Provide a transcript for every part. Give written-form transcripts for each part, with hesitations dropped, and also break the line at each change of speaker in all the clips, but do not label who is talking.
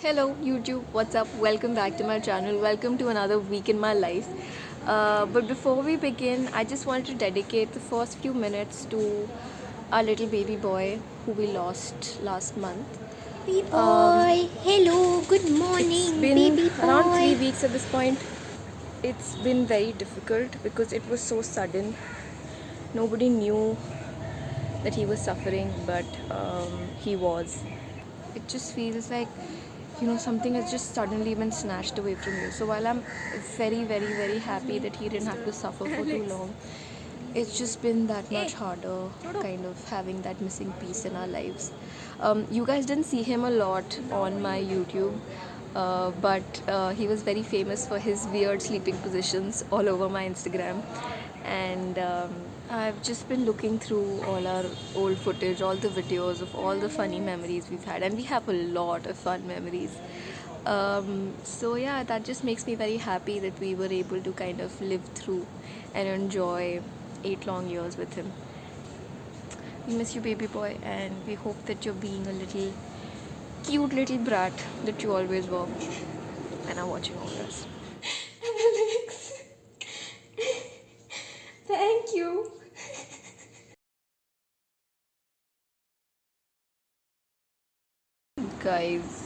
Hello YouTube, what's up? Welcome back to my channel. Welcome to another week in my life. But before we begin, I just wanted to dedicate the first few minutes to our little baby boy who we lost last month.
Baby boy, hello, good
It's
morning,
been
baby
around 3
boy.
weeks at this point. It's been very difficult because it was so sudden. Nobody knew that he was suffering, but he was. It just feels like something has just suddenly been snatched away from you. So while I'm very happy that he didn't have to suffer for too long, it's just been that much harder kind of having that missing piece in our lives. You guys didn't see him a lot on my YouTube, but he was very famous for his weird sleeping positions all over my Instagram. And I've just been looking through all our old footage, all the videos of all the funny memories we've had, and we have a lot of fun memories. So yeah, that just makes me very happy that we were able to kind of live through and enjoy 8 long years with him. We miss you, baby boy, and we hope that you're being a little cute little brat that you always were and are watching all this.
Thank you.
Guys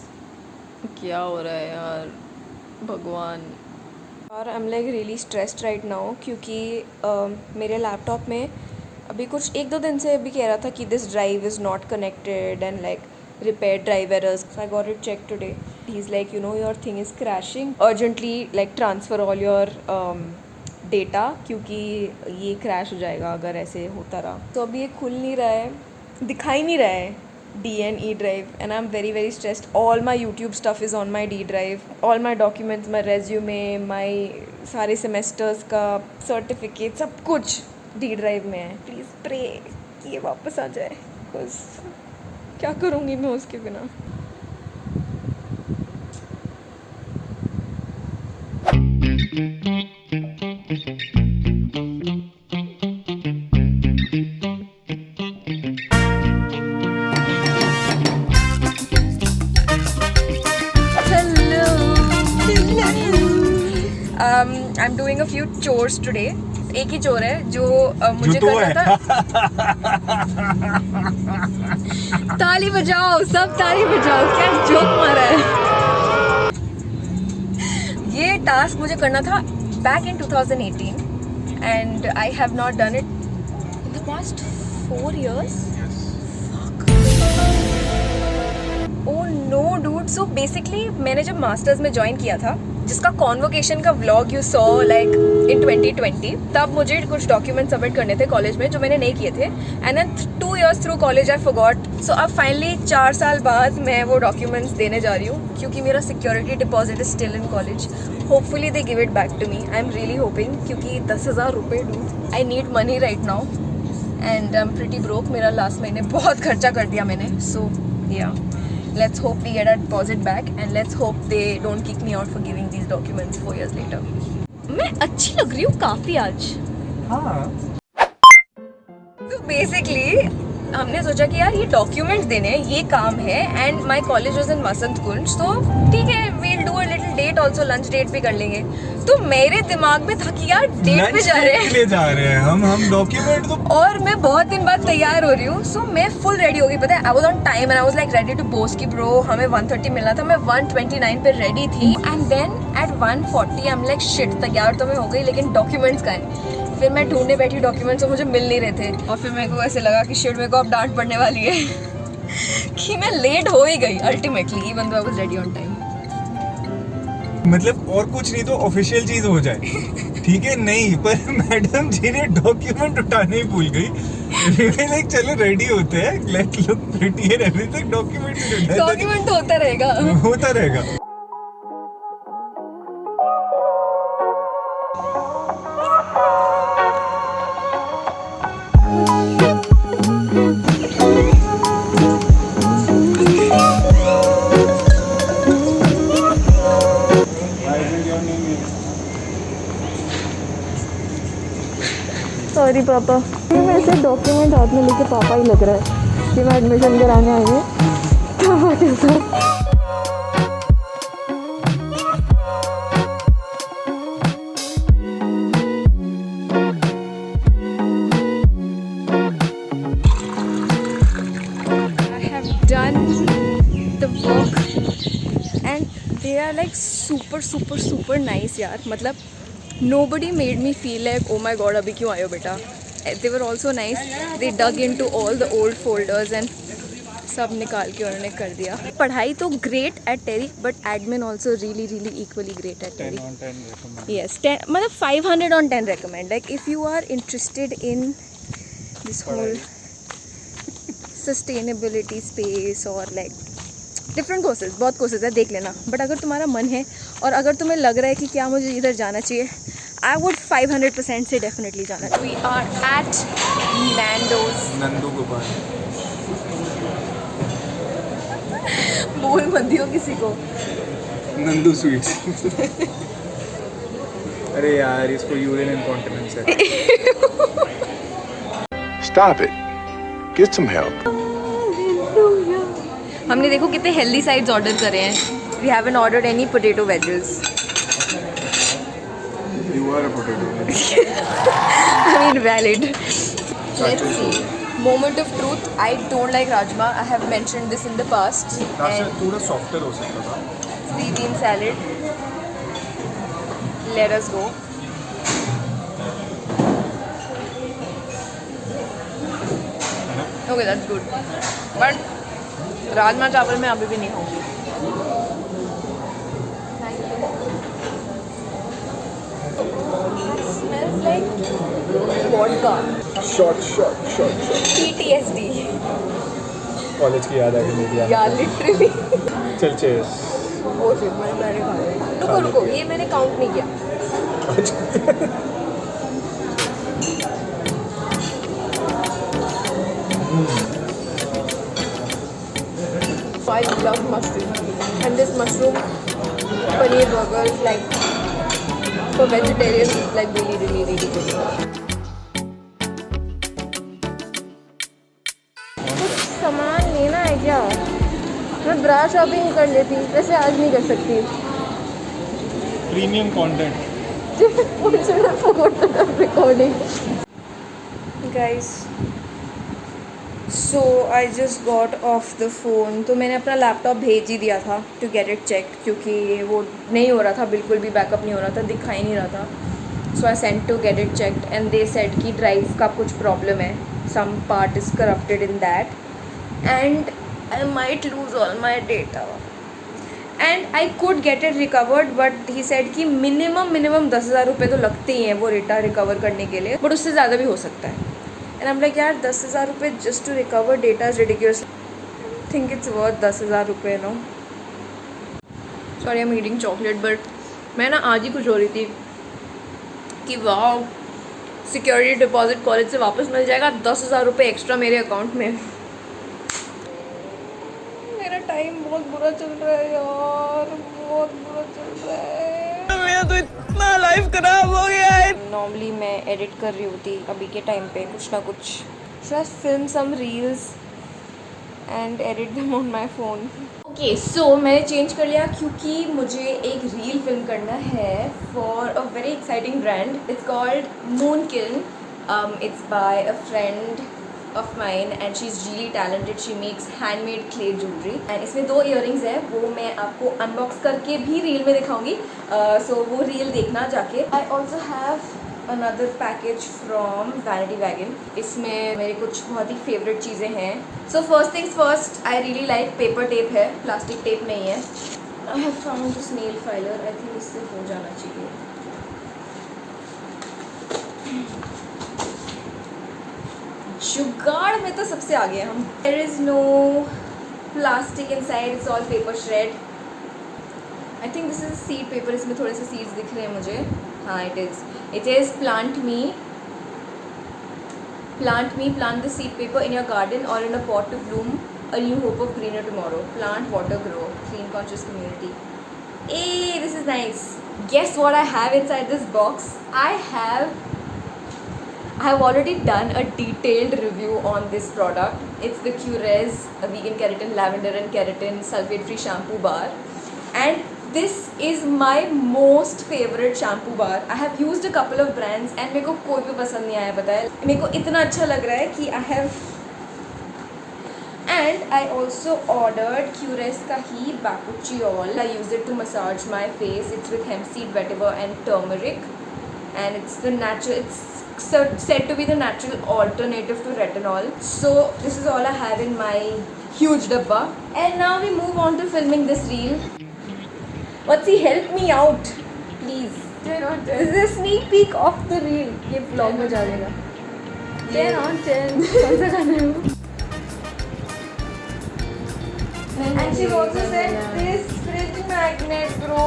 क्या हो रहा है यार भगवान यार आई am like really stressed right now क्योंकि मेरे laptop में अभी कुछ 1-2 दिन से अभी कह रहा था कि this drive is not connected and like repair drive errors. I got it check today. He is like your thing is crashing urgently like transfer all your data क्योंकि ये क्रैश हो जाएगा अगर ऐसे होता रहा. तो अभी ये खुल नहीं रहा है, दिखाई नहीं रहा है D&E drive, and I'm very stressed. All my YouTube stuff is on my D drive. All my documents, my resume, my सारे semesters का certificate, सब कुछ D drive में है. Please pray कि ये वापस आ जाए, because क्या करूँगी मैं उसके बिना. I'm doing a few chores today. एक ही चोर है जो मुझे करना था. ताली बजाओ, सब ताली बजाओ. क्या जोक मारा है. ये टास्क मुझे करना था back in 2018 and I have not done it in the past 4 years. Oh no dude. So basically मैंने जब मास्टर्स में ज्वाइन किया था, जिसका कॉन्वोकेशन का vlog you saw like in 2020, तब मुझे कुछ डॉक्यूमेंट सबमिट करने थे कॉलेज में जो मैंने नहीं किए थे. And then 2 years through college I forgot. So अब फाइनली 4 साल बाद मैं वो डॉक्यूमेंट्स देने जा रही हूँ क्योंकि मेरा security deposit is still in college. Hopefully they give it back to me. I am really hoping क्योंकि 10,000 रुपये do. I need money right now and I am pretty broke. मेरा लास्ट महीने बहुत खर्चा कर दिया मैंने. सो या let's hope we get our deposit back and let's hope they don't kick me out for giving these documents 4 years later. मैं अच्छी लग रही हूँ काफी आज.
हाँ.
तो बेसिकली हमने सोचा कि यार ये डॉक्यूमेंट्स देने हैं, ये काम है. And my college was in Vasant Kunj, तो ठीक है we'll do a little date also. Lunch date भी कर लेंगे. तो मेरे दिमाग में था कि यार डेट पे जा रहे हैं
हम डॉक्यूमेंट तो.
और मैं बहुत दिन बाद तैयार हो रही हूँ. सो मैं फुल रेडी हो गई. पता है I was on time and I was like ready to boast की ब्रो हमें 1:30 मिलना था. मैं 1:29 पे रेडी थी and then at 1:40 I am like shit. तैयार तो मैं हो गई लेकिन डॉक्यूमेंट्स कहाँ हैं. फिर मैं ढूंढने बैठी डॉक्यूमेंट्स और मुझे मिल नहीं रहे थे. और फिर मेरे को ऐसे लगा कि शिट मेरे को अब डांट पड़ने वाली है कि मैं लेट हो ही गई ultimately even though I was ready on time.
मतलब और कुछ नहीं तो ऑफिशियल चीज हो जाए. ठीक है नहीं पर मैडम जी ने डॉक्यूमेंट उठाने ही भूल गई. लाइक चलो रेडी होते हैं, let look pretty and everything.
Document तो होता रहेगा. सॉरी पापा. मेरे से डॉक्यूमेंट हाथ में लेके पापा ही लग रहा है कि मैं एडमिशन कराने आई हूँ. तो are like super super super nice यार. मतलब nobody made me feel like oh my god अभी क्यों आए हो बेटा. They were also nice. They dug into all the old folders and सब निकाल के उन्होंने कर दिया. पढ़ाई तो great at Terry but admin also really really equally great at Terry.
10 on 10 recommend.
Yes, 10 मतलब 500 on 10 recommend. Like if you are interested in this whole sustainability space or like different courses, बहुत courses है, देख लेना. But अगर तुम्हारा मन है और अगर तुम्हें लग रहा है कि क्या मुझे इधर जाना चाहिए, आई वुड 500% से डेफिनेटली जाना. We are at Nando's.
Nandu Gopal.
बोल मत दियो किसी को.
नंदू स्वीट्स. अरे यार इसको यूरिन इनकॉन्टिनेंस है.
Stop it. Get some help.
हमने देखो कितने हेल्दी साइड्स ऑर्डर करे हैं. We haven't ordered any potato wedges.
You are a potato.
I mean valid. Let's see. Moment of truth. I don't like rajma. I have mentioned this in the past. And
थोड़ा softer हो सकता था.
3 bean salad. Let us go. Okay, that's good. But rajma चावल मैं अभी भी नहीं खाऊंगी. Smells like vodka.
Shot.
PTSD.
College की याद आ गई मेरी.
यार लिटरली.
चल चेस.
ओ शिट, मैंने खा लिया. रुको ये मैंने काउंट नहीं किया. I love mushroom and this mushroom paneer burger is like for vegetarians it's like really good. कुछ सामान लेना है क्या? मैं ब्रा शॉपिंग कर लेती, वैसे आज नहीं कर सकती.
Premium content.
Recording. Guys, so I just got off the phone. तो मैंने अपना लैपटॉप भेज ही दिया था to get it checked क्योंकि वो नहीं हो रहा था, बिल्कुल भी बैकअप नहीं हो रहा था, दिखाई नहीं रहा था. So I sent to get it checked and they said कि ड्राइव का कुछ प्रॉब्लम है. Some part is corrupted in that and I might lose all my data. And I could get it recovered but he said कि minimum 10,000 रुपये तो लगते ही हैं वो डेटा रिकवर करने के लिए, बट उससे ज़्यादा भी हो सकता है. And I'm like यार 10,000 रुपये just to recover data is ridiculous. I think it's worth 10,000 रुपये no. Sorry I'm eating chocolate but मैं ना आज ही खुश हो रही थी कि वाह सिक्योरिटी डिपॉजिट कॉलेज से वापस मिल जाएगा 10,000 रुपये एक्स्ट्रा मेरे अकाउंट में. मेरा टाइम बहुत बुरा चल रहा है यार, बहुत बुरा चल रहा है. मेरा तो इतना लाइफ खराब हो गया है. नॉर्मली मैं एडिट कर रही होती अभी के टाइम पे कुछ ना कुछ. Should I film some reels and edit them on my phone? Okay, so मैंने चेंज कर लिया क्योंकि मुझे एक रील फिल्म करना है for a very exciting brand. It's called Moonkiln. It's by a friend of mine and she's really talented. She makes handmade clay jewelry and इसमें 2 earrings है, वो मैं आपको अनबॉक्स करके भी रील में दिखाऊंगी. So वो रील देखना जाके. I also have another package from Vanity Wagon. इसमें मेरे कुछ बहुत ही फेवरेट चीज़ें हैं. So first things first, I really like paper tape है, प्लास्टिक टेप नहीं है. I have found this nail filer. I think इससे हो जाना चाहिए. जुगाड़ में तो सबसे आगे हम. There is no plastic inside. It's all paper shred. I think this is seed paper. इसमें थोड़े से seeds दिख रहे हैं मुझे. हाँ, it is. It is plant me. Plant the seed paper in your garden or in a pot to bloom a new hope of greener tomorrow. Plant, water, grow. Clean conscious community. Hey, this is nice. Guess what I have inside this box? I have already done a detailed review on this product. It's the Curez vegan keratin, lavender and keratin sulfate free shampoo bar. And this is my most favorite shampoo bar. I have used a couple of brands and मेरे को कोई भी पसंद नहीं आया, पता है. मेरे को इतना अच्छा लग रहा है कि I have And I also ordered Cures ka he bakuchiol. I use it to massage my face. It's with hemp seed vetiver and turmeric, and it's the natural. It's said to be the natural alternative to retinol. So this is all I have in my huge dabba. And now we move on to filming this reel. What's he help me out, please? This is a sneak peek of the reel. ये vlog में जाएगा. 10 on 10. कौन सा गाना है वो? And she also said this fridge magnet, bro.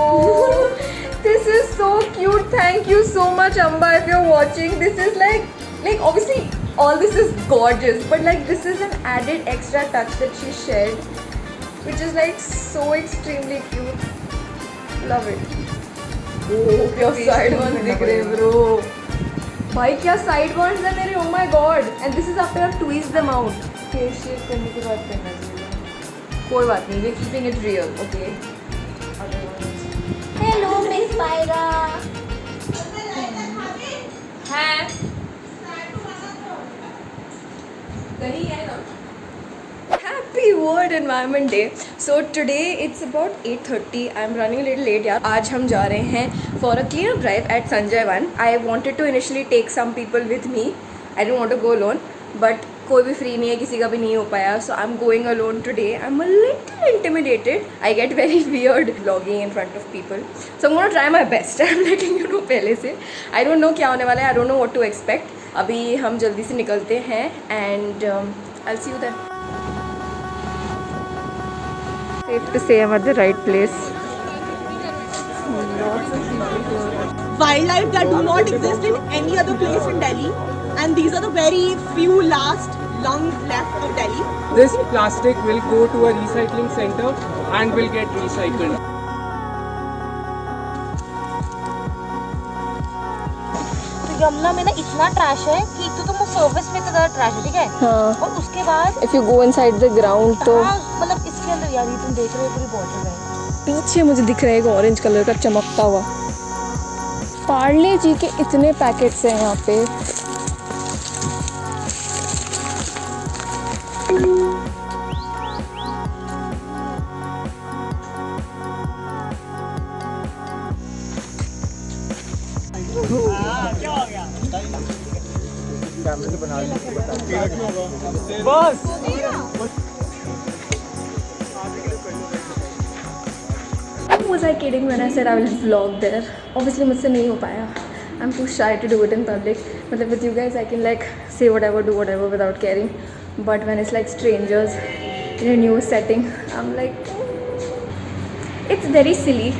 This is so cute. Thank you so much, Amba, if you're watching. This is like obviously all this is gorgeous, but like this is an added extra touch that she shared, which is like so extremely cute. Love it. Oh, your side ones दिख रहे bro. भाई क्या side ones है मेरे? Oh my god. And this is after I've tweezed them out. Face shave करने के बाद करना चाहिए. कोई बात नहीं, we're keeping it real, okay?
Hello, Miss Myra.
है दही है ना. Happy World Environment Day. So today it's about 8:30. I'm running a little late यार. आज हम जा रहे हैं for a cleanup drive at Sanjay One. I wanted to initially take some people with me. I didn't want to go alone, but कोई भी free नहीं है, किसी का भी नहीं हो पाया. So I'm going alone today. I'm a little intimidated. I get very weird vlogging in front of people. So I'm gonna try my best. I'm letting you know पहले से. I don't know क्या होने वाला है. I don't know what to expect. अभी हम जल्दी से निकलते हैं and I'll see you there. Safe to say I'm at the right place. Lots of people here.
Wildlife that do not exist in any other place in Delhi, and these are the very few last lungs left of Delhi.
This plastic will go to a recycling center and will get recycled.
तो यमुना में ना इतना trash है कि एक तो तुम service में इतना ज़्यादा ट्रैश है, ठीक है?
हाँ.
और उसके बाद
If you go inside the ground तो
हाँ, मतलब इसके अंदर यार ये तुम देख रहे हो पूरी बॉटल है.
पीछे मुझे दिख रहा है एक ऑरेंज कलर का चमकता हुआ. पार्ले जी के इतने पैकेट्स हैं यहाँ पे. Was I kidding when I said I will vlog there? Obviously मुझसे नहीं हो पाया. I'm too shy to do it in public. मतलब with you guys I can like say whatever, do whatever without caring. But when it's like strangers in a new setting, I'm like, it's very silly.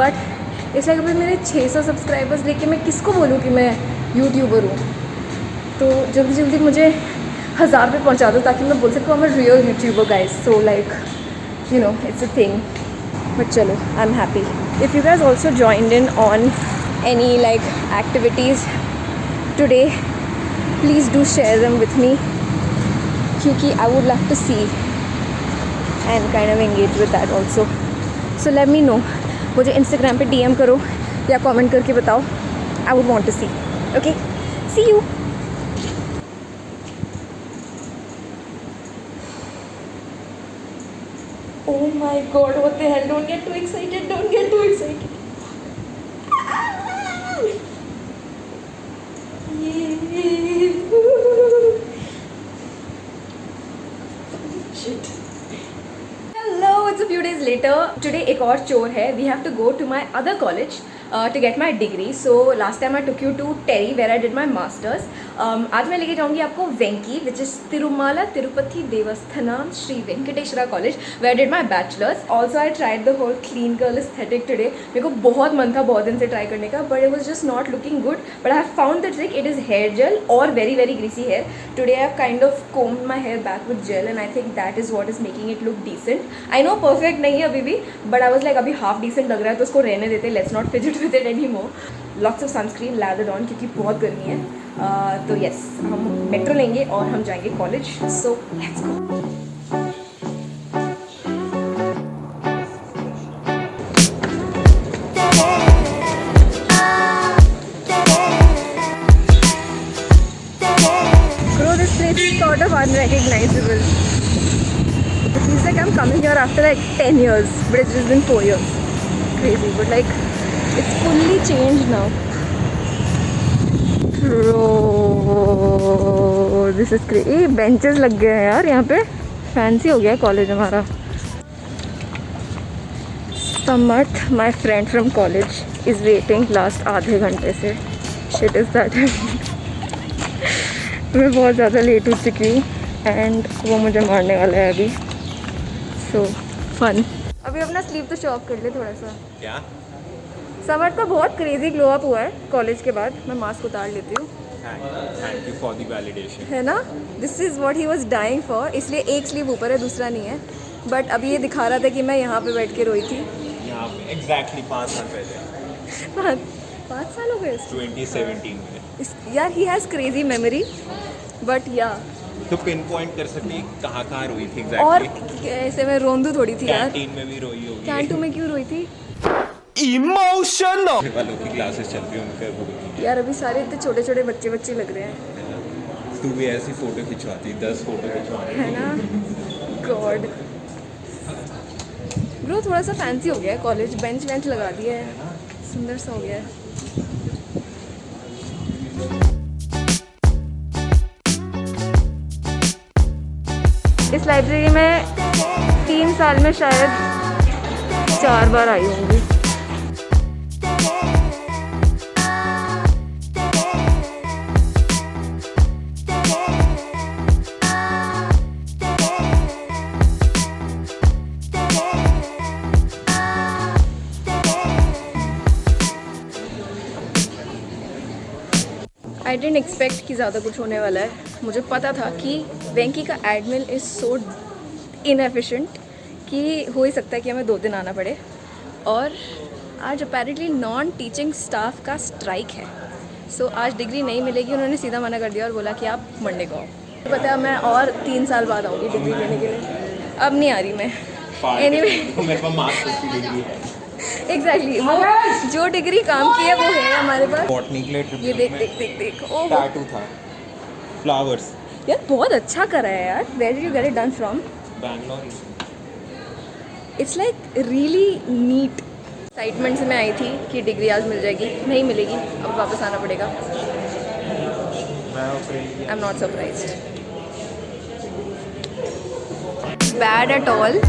But it's like अभी मेरे 600 subscribers लेके मैं किसको बोलूँ कि मैं YouTuber हूँ. तो जल्दी जल्दी मुझे 1000 पे पहुँचा दो ताकि मैं बोल सकूँ I'm a real YouTuber guys. So like, you know, it's a thing. But chalo, I'm happy. If you guys also joined in on any like activities today, please do share them with me. Kyuki I would love to see and kind of engage with that also. So let me know. मुझे Instagram पे DM करो या comment करके बताओ. I would want to see. Okay? See you. Oh my god, what the hell? Don't get too excited. Don't get too excited. Shit. Hello, it's a few days later. Today एक और चोर है. We have to go to my other college to get my degree. So last time I took you to Terry where I did my masters. आज मैं लेके जाऊँगी आपको Venky which is Tirumala Tirupati Devasthanam Sri Venkateswara college where I did my bachelor's. Also I tried the whole clean girl aesthetic today. मेरे को बहुत मन था बहुत दिन से try करने का, but it was just not looking good. But I have found the trick. It is hair gel or very very greasy hair. Today I have kind of combed my hair back with gel and I think that is what is making it look decent. I know perfect नहीं है अभी भी, but I was like अभी half decent लग रहा है तो उसको रहने देते. Let's not fidget with it anymore. Lots of sunscreen lathered on क्योंकि बहुत गर्मी है. तो यस हम मेट्रो लेंगे और हम जाएंगे college. So let's go. Bro, this place is sort of unrecognizable. feels like I'm coming here after like 10 years, but it's just been 4 years. Crazy, but like it's fully changed now. Bro, this is crazy. Benches लग गए हैं यार यहाँ पे. Fancy हो गया college हमारा. Samarth, my friend from college, is waiting last आधे घंटे से. Shit is that. मैं बहुत ज़्यादा लेट हो चुकी हूँ एंड वो मुझे मारने वाला है अभी. So fun. अभी अपना स्लीव तो शो ऑफ कर ले थोड़ा सा.
क्या?
समर्थ का बहुत क्रेजी ग्लो अप हुआ है कॉलेज के बाद. मैं मास्क उतार लेती हूँ.
Thank you for the validation.
है ना. This is what he was dying for. इसलिए एक स्लीव ऊपर है, दूसरा नहीं है. बट अभी ये दिखा रहा था कि मैं यहाँ पे बैठ के रोई थी.
यहाँ पे एग्जैक्टली 5 साल पहले
5 साल हो गए
2017 में.
यार he has crazy memory. But या
तो पिन पॉइंट कर सकते हैं कहाँ कहाँ रोई थी
और
एग्जैक्टली.
ऐसे में रोंदू थोड़ी थी यार.
कैंटीन में भी रोई होगी.
कैंटू में क्यों रोई थी
इमोशनल वालों की क्लासेस चल रही उनका रोई.
यार. अभी सारे इतने छोटे छोटे बच्चे लग रहे हैं.
तू भी ऐसी फोटो खिंचवाती 10 फोटो खिंचवाने.
है ना. गॉड ब्रो थोड़ा सा फैंसी हो गया है कॉलेज. बेंच लगा दिया है, सुंदर सा हो गया है. इस लाइब्रेरी में 3 साल में शायद 4 बार आई होंगी. आई डेंट एक्सपेक्ट कि ज़्यादा कुछ होने वाला है. मुझे पता था कि वेंकी का एडमिन इज़ सो इनएफिशिएंट कि हो ही सकता है कि हमें 2 दिन आना पड़े. और आज अपेरेंटली नॉन टीचिंग स्टाफ का स्ट्राइक है. सो आज डिग्री नहीं मिलेगी. उन्होंने सीधा मना कर दिया और बोला कि आप मंडे को आओ. पता है मैं और 3 साल बाद आऊँगी डिग्री लेने के लिए. अब नहीं आ रही मैं. एनीवे
मेरे पास मास्टर्स की डिग्री है.
एग्जैक्टली वो जो डिग्री काम की है वो है हमारे पास.
बॉटनी के लिए
ये देख. ओह
टैटू था फ्लावर्स.
यार बहुत अच्छा करा है यार. Where did you get it done from?
Bangalore.
It's like really neat. Excitement से मैं आई थी कि डिग्री आज मिल जाएगी. नहीं मिलेगी, अब वापस आना पड़ेगा. I am not surprised. Bad at all.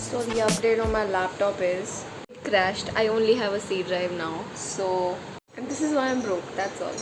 So the update on my laptop is it crashed. I only have a C drive now. So and this is why I'm broke. That's all.